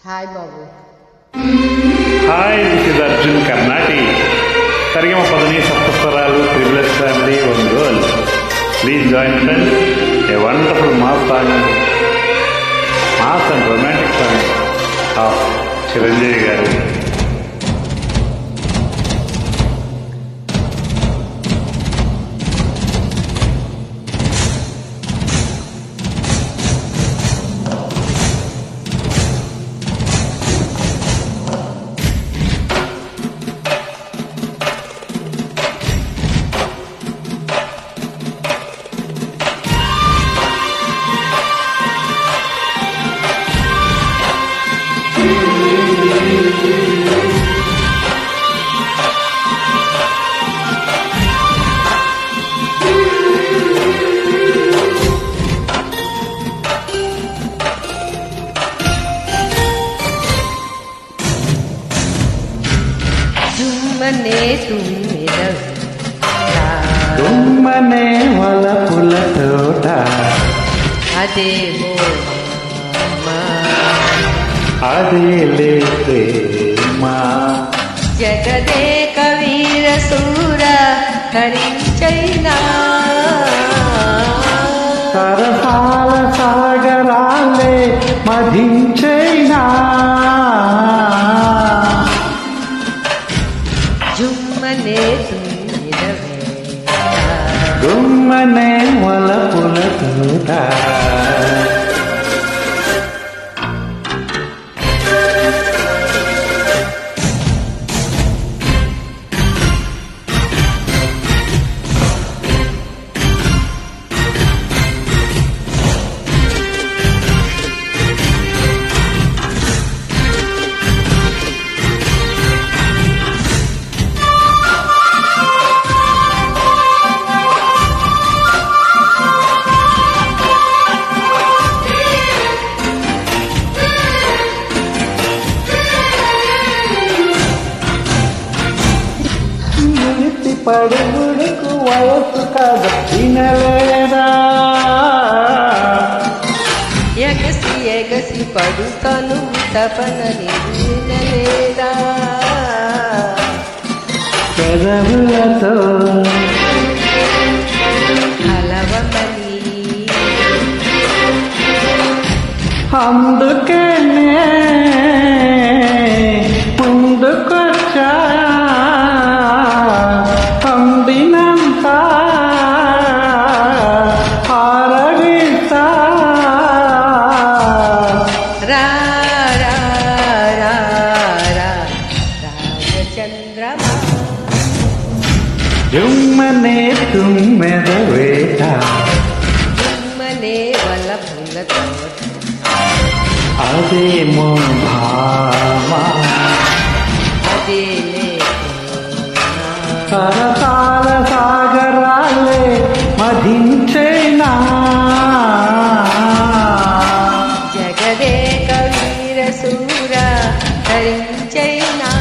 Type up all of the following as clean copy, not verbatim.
Hi బాబు. Hi, this is Arjun Karnati. సరిగమ పదని సప్తస్వరాలు ట్రిపులెస్ family one girl. Please join friends. A wonderful mass song, mass and romantic song of Chiranjeevi garu. తుమ్మనే వలపుల తోట అదేమో అదే ప్రేమా. జగదేక వీర శూర కరించైనా సరసాల సాగరాలే మధించైనా. జుమ్మనే గుమ్మనే వలపుల తోట. పడుగుడుకు వయసు కదా వినలేదా. ఎగసి ఎగసి పడుతను తపన వినలేదా. పెదవులతో కలవమని అందుకే ముందుకొచ్చా. అందినంత ఆరగిస్తా. రా రా రా రా రామచంద్రమా. జుమ్మనే తుమ్మెద వేట జుమ్మనే వలపుల తోట అదేమో భామా. అదేలే సరసాల సాగరాలే మధించైనా. జగదేక వీర శూర ధరించైనా.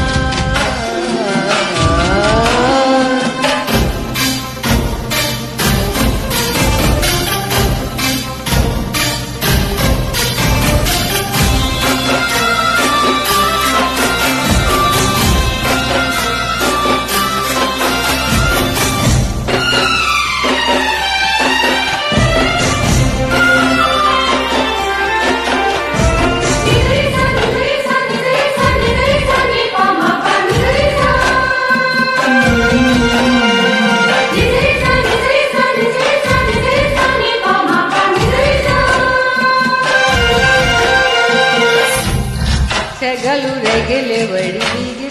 సెగలు రెగలెవడి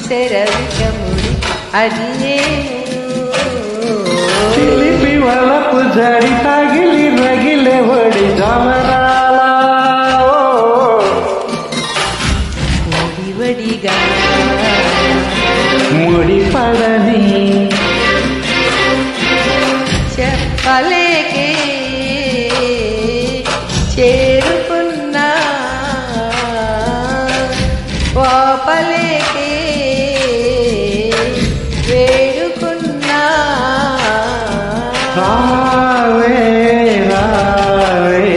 తెరవికముడి అది చిలిపి వలపు జడి తగిలి రగిలెవడి జమరాల. ఒడివడిగా ముడిపడని చెప్పలేకే చేరుకున్నా. పాపలేకే వేడుకున్నా. రావే రావే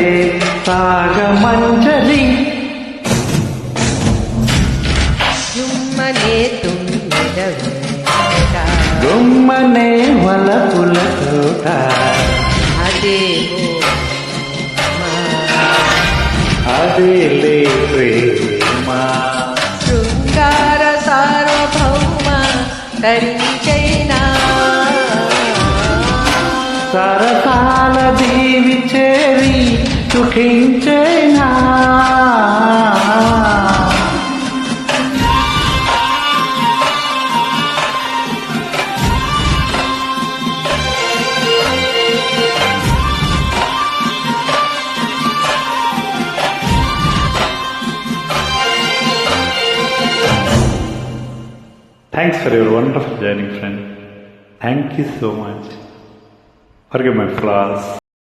వలపుల తోట అదేమో అదేలే ప్రేమ శృంగార సార్వభౌమ తరించైనా సరసాల దీవి చేరి సుఖించేనా Thanks for your wonderful journey, friend. Thank you so much. Forgive my flaws.